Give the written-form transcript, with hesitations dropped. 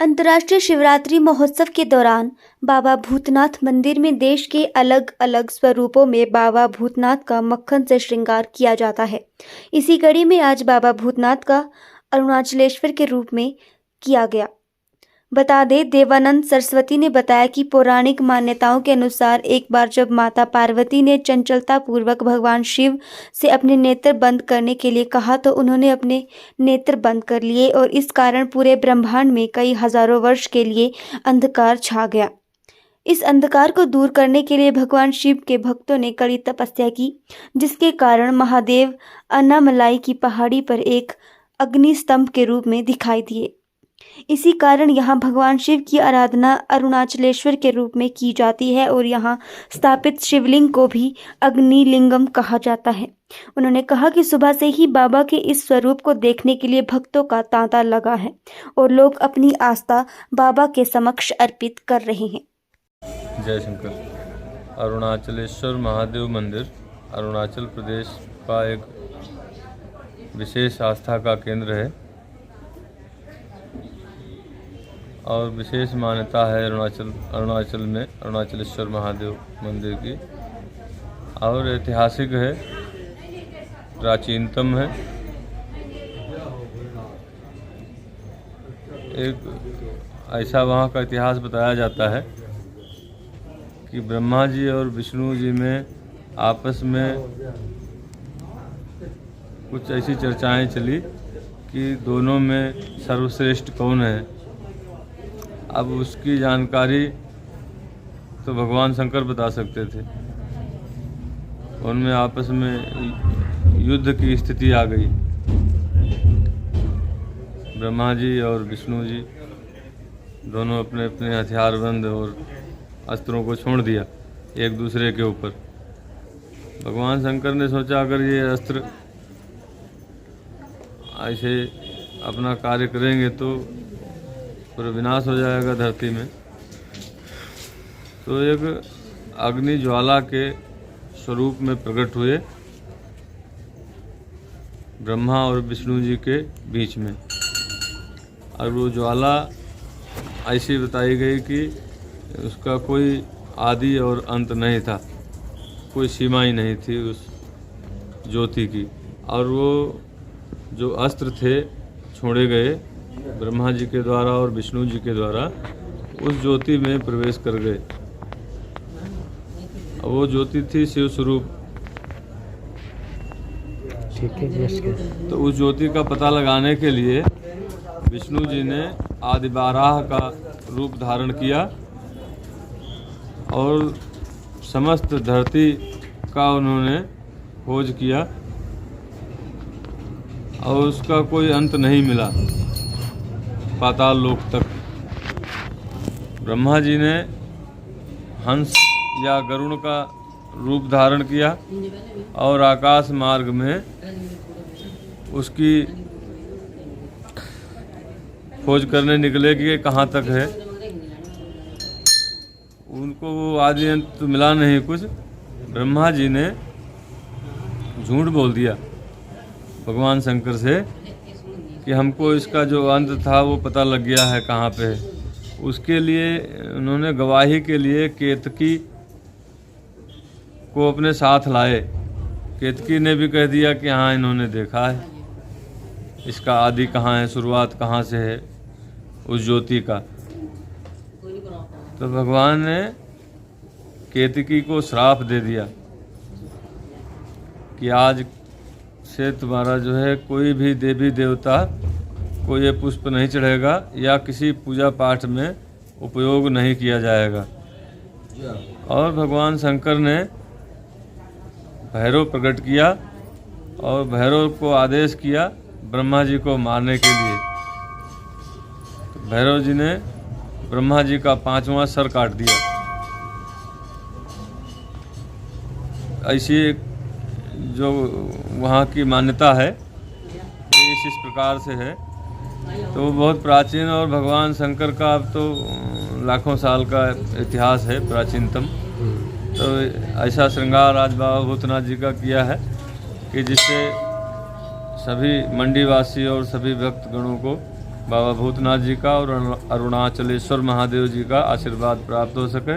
अंतर्राष्ट्रीय शिवरात्रि महोत्सव के दौरान बाबा भूतनाथ मंदिर में देश के अलग अलग स्वरूपों में बाबा भूतनाथ का मक्खन से श्रृंगार किया जाता है। इसी कड़ी में आज बाबा भूतनाथ का अरुणाचलेश्वर के रूप में किया गया। बता दें, देवानंद सरस्वती ने बताया कि पौराणिक मान्यताओं के अनुसार एक बार जब माता पार्वती ने चंचलता पूर्वक भगवान शिव से अपने नेत्र बंद करने के लिए कहा तो उन्होंने अपने नेत्र बंद कर लिए और इस कारण पूरे ब्रह्मांड में कई हजारों वर्ष के लिए अंधकार छा गया। इस अंधकार को दूर करने के लिए भगवान शिव के भक्तों ने कड़ी तपस्या की, जिसके कारण महादेव अन्नामलाई की पहाड़ी पर एक अग्नि स्तंभ के रूप में दिखाई दिए। इसी कारण यहाँ भगवान शिव की आराधना अरुणाचलेश्वर के रूप में की जाती है और यहाँ स्थापित शिवलिंग को भी अग्निलिंगम कहा जाता है। उन्होंने कहा कि सुबह से ही बाबा के इस स्वरूप को देखने के लिए भक्तों का तांता लगा है और लोग अपनी आस्था बाबा के समक्ष अर्पित कर रहे हैं। जय शंकर। अरुणाचलेश्वर महादेव मंदिर अरुणाचल प्रदेश का एक विशेष आस्था का केंद्र है और विशेष मान्यता है अरुणाचल में अरुणाचलेश्वर महादेव मंदिर की और ऐतिहासिक है, प्राचीनतम है। एक ऐसा वहाँ का इतिहास बताया जाता है कि ब्रह्मा जी और विष्णु जी में आपस में कुछ ऐसी चर्चाएं चली कि दोनों में सर्वश्रेष्ठ कौन है। अब उसकी जानकारी तो भगवान शंकर बता सकते थे। उनमें आपस में युद्ध की स्थिति आ गई। ब्रह्मा जी और विष्णु जी दोनों अपने अपने हथियारबंद और अस्त्रों को छोड़ दिया एक दूसरे के ऊपर। भगवान शंकर ने सोचा अगर ये अस्त्र ऐसे अपना कार्य करेंगे तो पूरा विनाश हो जाएगा धरती में। तो एक अग्नि ज्वाला के स्वरूप में प्रकट हुए ब्रह्मा और विष्णु जी के बीच में। और वो ज्वाला ऐसी बताई गई कि उसका कोई आदि और अंत नहीं था, कोई सीमा ही नहीं थी उस ज्योति की। और वो जो अस्त्र थे छोड़े गए ब्रह्मा जी के द्वारा और विष्णु जी के द्वारा उस ज्योति में प्रवेश कर गए। वो ज्योति थी शिव स्वरूप। ठीक है। तो उस ज्योति का पता लगाने के लिए विष्णु जी ने आदिबाराह का रूप धारण किया और समस्त धरती का उन्होंने खोज किया और उसका कोई अंत नहीं मिला पाताल लोक तक। ब्रह्मा जी ने हंस या गरुड़ का रूप धारण किया और आकाश मार्ग में उसकी खोज करने निकले कि ये कहाँ तक है। उनको वो आदि अंत तो मिला नहीं कुछ। ब्रह्मा जी ने झूठ बोल दिया भगवान शंकर से कि हमको इसका जो अंत था वो पता लग गया है कहाँ पे है। उसके लिए उन्होंने गवाही के लिए केतकी को अपने साथ लाए। केतकी ने भी कह दिया कि हाँ इन्होंने देखा है, इसका आदि कहाँ है, शुरुआत कहाँ से है उस ज्योति का। तो भगवान ने केतकी को श्राप दे दिया कि आज से तुम्हारा जो है कोई भी देवी देवता को ये पुष्प नहीं चढ़ेगा या किसी पूजा पाठ में उपयोग नहीं किया जाएगा। और भगवान शंकर ने भैरव प्रकट किया और भैरव को आदेश किया ब्रह्मा जी को मारने के लिए। तो भैरव जी ने ब्रह्मा जी का 5वां सर काट दिया। ऐसी जो वहाँ की मान्यता है इस प्रकार से है। तो वो बहुत प्राचीन और भगवान शंकर का अब तो लाखों साल का इतिहास है, प्राचीनतम। तो ऐसा श्रृंगार आज बाबा भूतनाथ जी का किया है कि जिससे सभी मंडीवासी और सभी भक्तगणों को बाबा भूतनाथ जी का और अरुणाचलेश्वर महादेव जी का आशीर्वाद प्राप्त हो सके।